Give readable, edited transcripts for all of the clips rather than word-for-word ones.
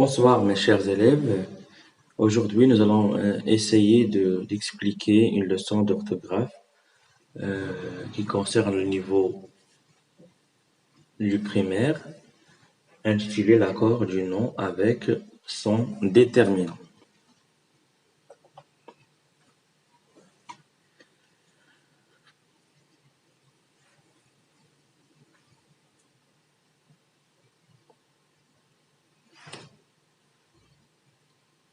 Bonsoir mes chers élèves. Aujourd'hui, nous allons essayer d'expliquer une leçon d'orthographe qui concerne le niveau du primaire, intitulée l'accord du nom avec son déterminant.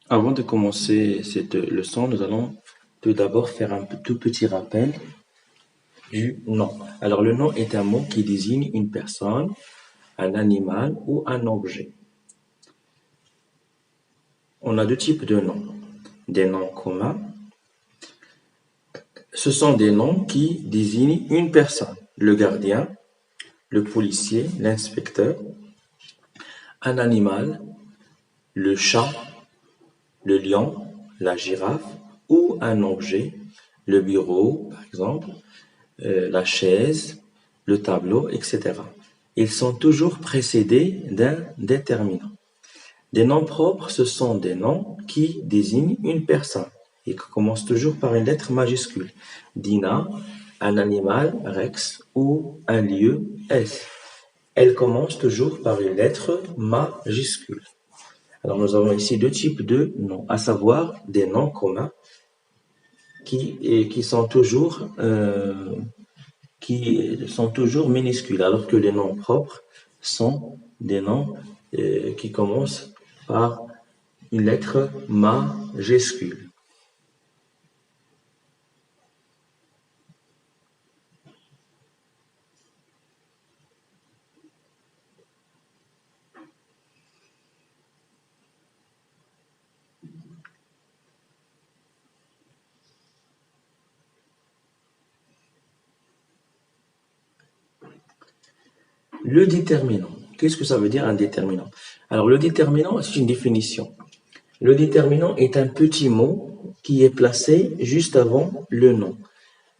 Avant de commencer cette leçon, nous allons tout d'abord faire un tout petit rappel du nom. Alors, le nom est un mot qui désigne une personne, un animal ou un objet. On a deux types de noms. Des noms communs. Ce sont des noms qui désignent une personne. Le gardien, le policier, l'inspecteur, un animal, le chat, le lion, la girafe ou un objet, le bureau par exemple, la chaise, le tableau, etc. Ils sont toujours précédés d'un déterminant. Des noms propres, ce sont des noms qui désignent une personne et qui commencent toujours par une lettre majuscule. Dina, un animal, Rex, ou un lieu, S. Elles commencent toujours par une lettre majuscule. Alors nous avons ici deux types de noms, à savoir des noms communs qui sont toujours minuscules, alors que les noms propres sont des noms qui commencent par une lettre majuscule. Le déterminant. Qu'est-ce que ça veut dire un déterminant? Alors le déterminant, c'est une définition. Le déterminant est un petit mot qui est placé juste avant le nom.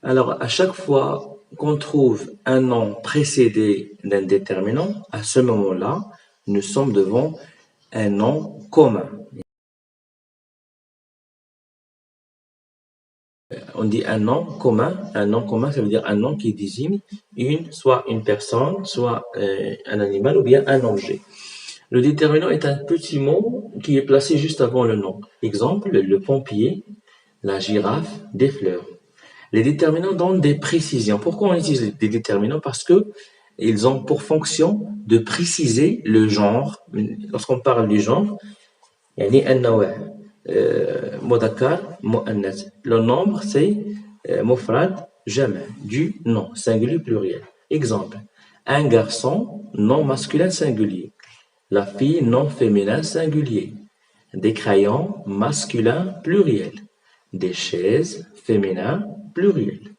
Alors à chaque fois qu'on trouve un nom précédé d'un déterminant, à ce moment-là, nous sommes devant un nom commun. On dit un nom commun. Un nom commun, ça veut dire un nom qui désigne soit une personne, soit un animal ou bien un objet. Le déterminant est un petit mot qui est placé juste avant le nom. Exemple, le pompier, la girafe, des fleurs. Les déterminants donnent des précisions. Pourquoi on utilise des déterminants? Parce que ils ont pour fonction de préciser le genre. Lorsqu'on parle du genre, يعني النوع مذكر مؤنث. Le nombre, c'est مفرد جمع du nom, singulier pluriel. Exemple, un garçon, nom masculin singulier. La fille, nom féminin singulier. Des crayons, masculin pluriel. Des chaises, féminin pluriel.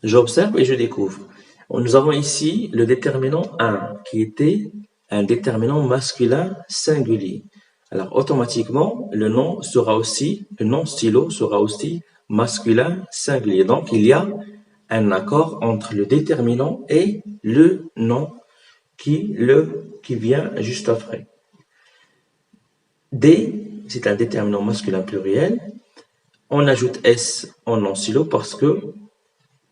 J'observe et je découvre. Nous avons ici le déterminant un qui était un déterminant masculin singulier. Alors automatiquement, le nom stylo sera aussi masculin singulier. Donc il y a un accord entre le déterminant et le nom qui vient juste après. D, c'est un déterminant masculin pluriel. On ajoute S en nom stylo parce que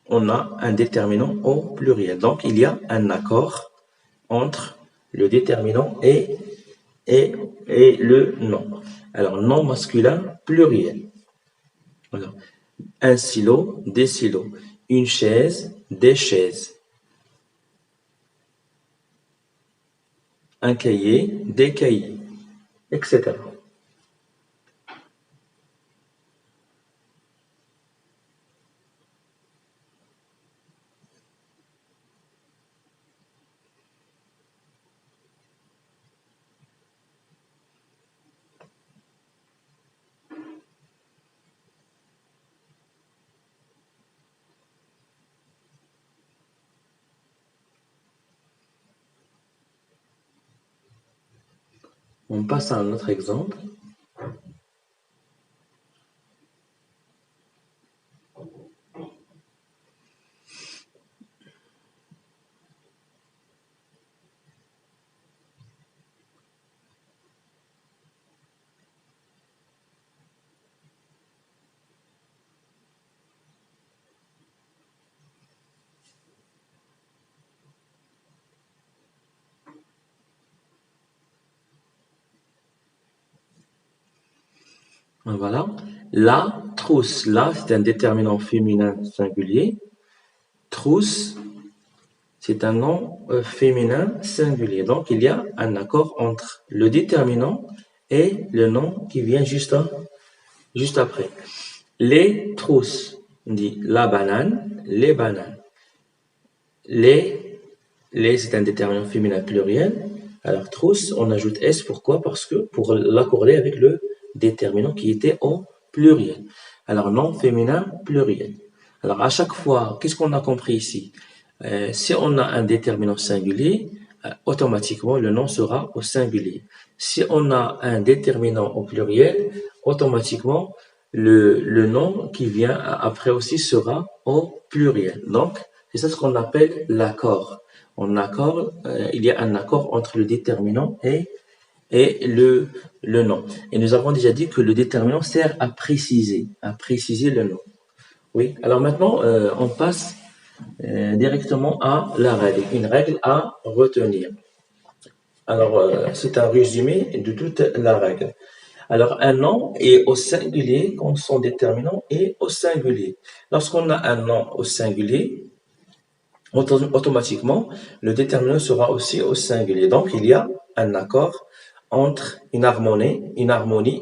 on a un déterminant au pluriel. Donc, il y a un accord entre le déterminant et le nom. Alors, nom masculin pluriel. Alors, un stylo, des stylos. Une chaise, des chaises. Un cahier, des cahiers, etc. On passe à un autre exemple. Voilà. La trousse. La, c'est un déterminant féminin singulier. Trousse, c'est un nom féminin singulier. Donc, il y a un accord entre le déterminant et le nom qui vient juste après. Les trousses, on dit la banane, les bananes. Les, c'est un déterminant féminin pluriel. Alors, trousse, on ajoute S. Pourquoi? Parce que pour l'accorder avec le déterminant qui était au pluriel. Alors, nom féminin pluriel. Alors, à chaque fois, qu'est-ce qu'on a compris ici? Si on a un déterminant singulier, automatiquement, le nom sera au singulier. Si on a un déterminant au pluriel, automatiquement, le nom qui vient après aussi sera au pluriel. Donc, c'est ça ce qu'on appelle l'accord. Il y a un accord entre le déterminant et le nom. Et nous avons déjà dit que le déterminant sert à préciser le nom. Oui, alors maintenant, on passe directement à la règle, une règle à retenir. Alors, c'est un résumé de toute la règle. Alors, un nom est au singulier quand son déterminant est au singulier. Lorsqu'on a un nom au singulier, automatiquement, le déterminant sera aussi au singulier. Donc, il y a un accord entre une harmonie,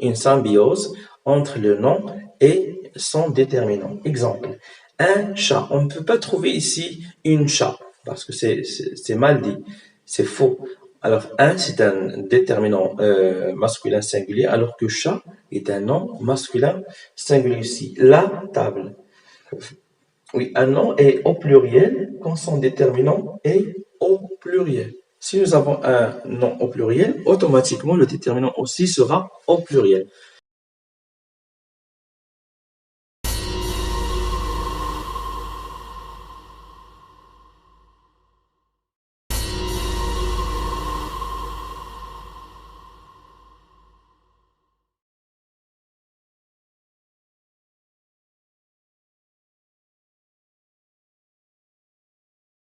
une symbiose entre le nom et son déterminant. Exemple, un chat. On ne peut pas trouver ici une chat parce que c'est mal dit, c'est faux. Alors, un, c'est un déterminant masculin singulier, alors que chat est un nom masculin singulier aussi. La table. Oui, un nom est au pluriel quand son déterminant est au pluriel. Si nous avons un nom au pluriel, automatiquement le déterminant aussi sera au pluriel.